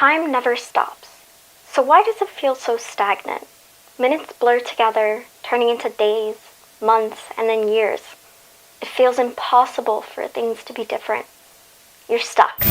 Time never stops. So why does it feel so stagnant? Minutes blur together, turning into days, months, and then years. It feels impossible for things to be different. You're stuck.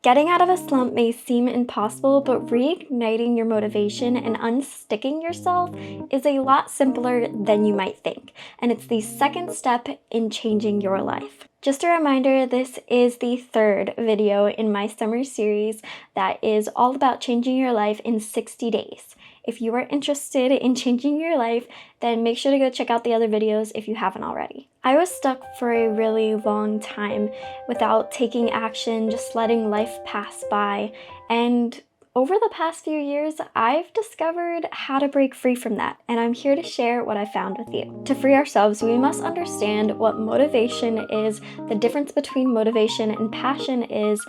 Getting out of a slump may seem impossible, but reigniting your motivation and unsticking yourself is a lot simpler than you might think, and it's the second step in changing your life. Just a reminder, this is the third video in my summer series that is all about changing your life in 60 days. If you are interested in changing your life, then make sure to go check out the other videos if you haven't already. I was stuck for a really long time without taking action, just letting life pass by, and over the past few years, I've discovered how to break free from that, and I'm here to share what I found with you. To free ourselves, we must understand what motivation is, the difference between motivation and passion is,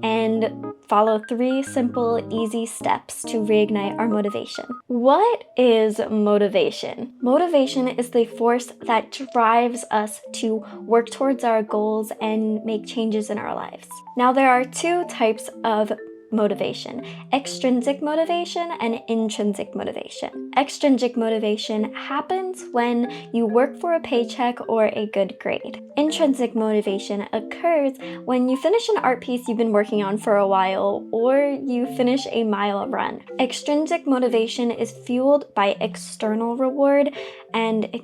and follow 3 simple, easy steps to reignite our motivation. What is motivation? Motivation is the force that drives us to work towards our goals and make changes in our lives. Now, there are 2 types of motivation: extrinsic motivation and intrinsic motivation. Extrinsic motivation happens when you work for a paycheck or a good grade. Intrinsic motivation occurs when you finish an art piece you've been working on for a while, or you finish a mile run. Extrinsic motivation is fueled by external reward, and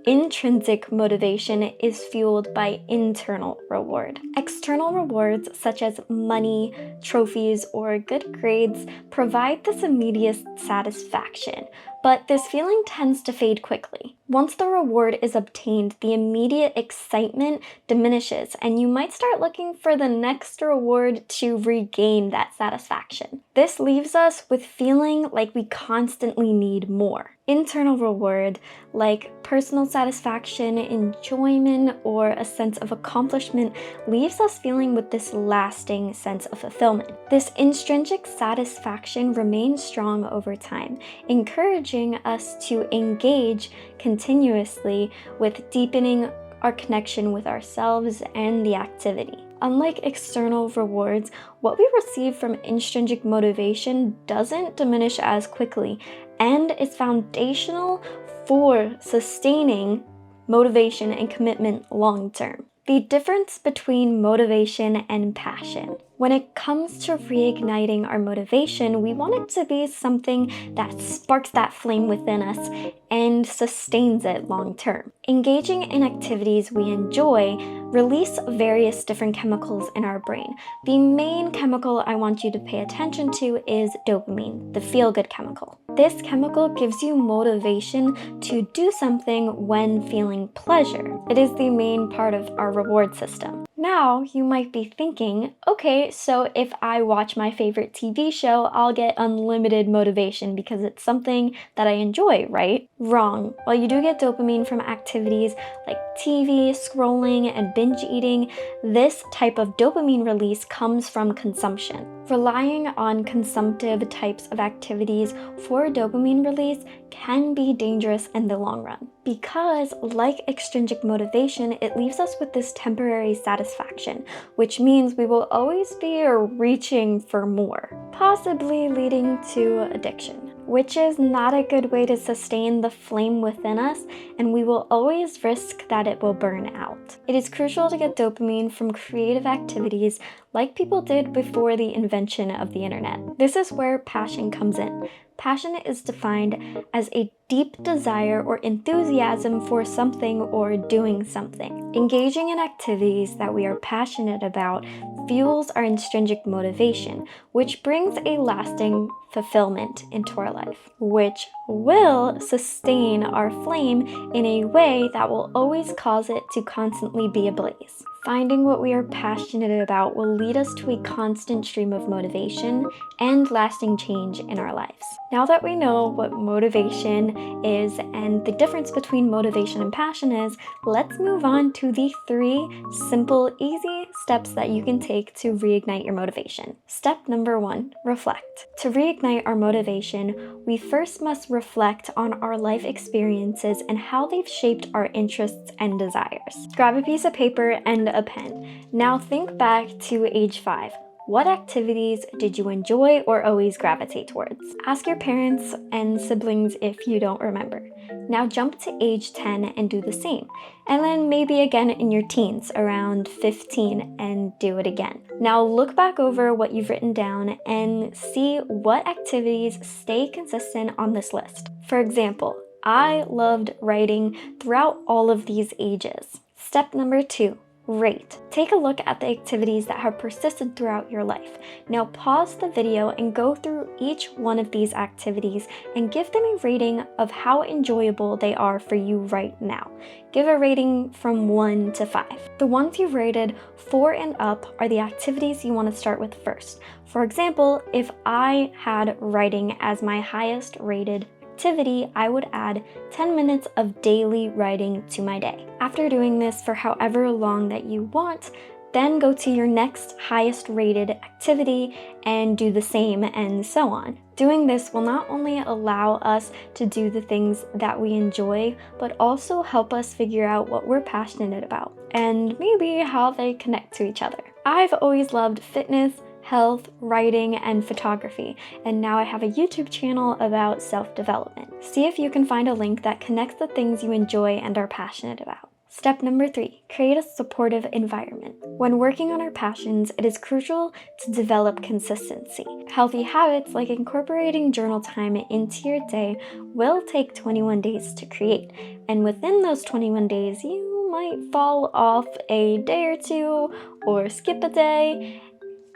intrinsic motivation is fueled by internal reward. External rewards such as money, trophies, or good grades provide this immediate satisfaction, but this feeling tends to fade quickly. Once the reward is obtained, the immediate excitement diminishes, and you might start looking for the next reward to regain that satisfaction. This leaves us with feeling like we constantly need more. Internal reward, like personal satisfaction, enjoyment, or a sense of accomplishment, leaves us feeling with this lasting sense of fulfillment. This intrinsic satisfaction remains strong over time, encouraging us to engage continuously with deepening our connection with ourselves and the activity. Unlike external rewards, what we receive from intrinsic motivation doesn't diminish as quickly and is foundational for sustaining motivation and commitment long term. The difference between motivation and passion. When it comes to reigniting our motivation, we want it to be something that sparks that flame within us and sustains it long term. Engaging in activities we enjoy release various different chemicals in our brain. The main chemical I want you to pay attention to is dopamine, the feel-good chemical. This chemical gives you motivation to do something when feeling pleasure. It is the main part of our reward system. Now, you might be thinking, okay, so if I watch my favorite TV show, I'll get unlimited motivation because it's something that I enjoy, right? Wrong. While you do get dopamine from activities like TV, scrolling, and binge eating, this type of dopamine release comes from consumption. Relying on consumptive types of activities for dopamine release can be dangerous in the long run, because like extrinsic motivation, it leaves us with this temporary satisfaction, which means we will always be reaching for more, possibly leading to addiction, which is not a good way to sustain the flame within us, and we will always risk that it will burn out. It is crucial to get dopamine from creative activities like people did before the invention of the internet. This is where passion comes in. Passion is defined as a deep desire or enthusiasm for something or doing something. Engaging in activities that we are passionate about fuels our intrinsic motivation, which brings a lasting fulfillment into our life, which will sustain our flame in a way that will always cause it to constantly be ablaze. Finding what we are passionate about will lead us to a constant stream of motivation and lasting change in our lives. Now that we know what motivation is and the difference between motivation and passion is, let's move on to the 3 simple, easy steps that you can take to reignite your motivation. Step number 1, reflect. To reignite our motivation, we first must reflect on our life experiences and how they've shaped our interests and desires. Grab a piece of paper and a pen. Now think back to age 5. What activities did you enjoy or always gravitate towards? Ask your parents and siblings if you don't remember. Now jump to age 10 and do the same. And then maybe again in your teens, around 15, and do it again. Now look back over what you've written down and see what activities stay consistent on this list. For example, I loved writing throughout all of these ages. Step number 2. Rate. Take a look at the activities that have persisted throughout your life. Now pause the video and go through each one of these activities and give them a rating of how enjoyable they are for you right now. Give a rating from 1 to 5. The ones you've rated 4 and up are the activities you want to start with first. For example, if I had writing as my highest rated activity, I would add 10 minutes of daily writing to my day. After doing this for however long that you want, then go to your next highest rated activity and do the same, and so on. Doing this will not only allow us to do the things that we enjoy, but also help us figure out what we're passionate about and maybe how they connect to each other. I've always loved fitness, health, writing, and photography, and now I have a YouTube channel about self-development. See if you can find a link that connects the things you enjoy and are passionate about. Step number 3, create a supportive environment. When working on our passions, it is crucial to develop consistency. Healthy habits like incorporating journal time into your day will take 21 days to create, and within those 21 days, you might fall off a day or two or skip a day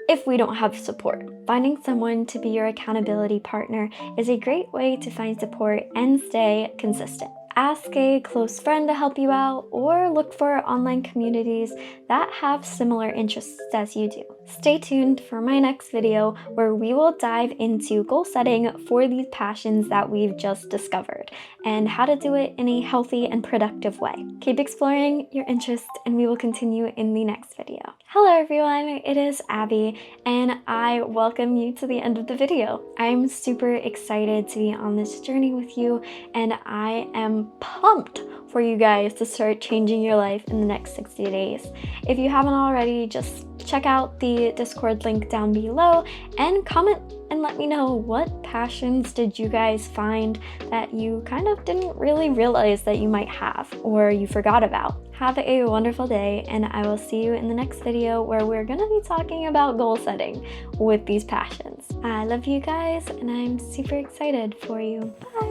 if we don't have support. Finding someone to be your accountability partner is a great way to find support and stay consistent. Ask a close friend to help you out, or look for online communities that have similar interests as you do. Stay tuned for my next video where we will dive into goal setting for these passions that we've just discovered and how to do it in a healthy and productive way. Keep exploring your interests and we will continue in the next video. Hello everyone, it is Abby and I welcome you to the end of the video. I'm super excited to be on this journey with you and I am pumped for you guys to start changing your life in the next 60 days. If you haven't already, just check out the Discord link down below and comment and let me know what passions did you guys find that you kind of didn't really realize that you might have or you forgot about. Have a wonderful day and I will see you in the next video where we're gonna be talking about goal setting with these passions. I love you guys and I'm super excited for you. Bye!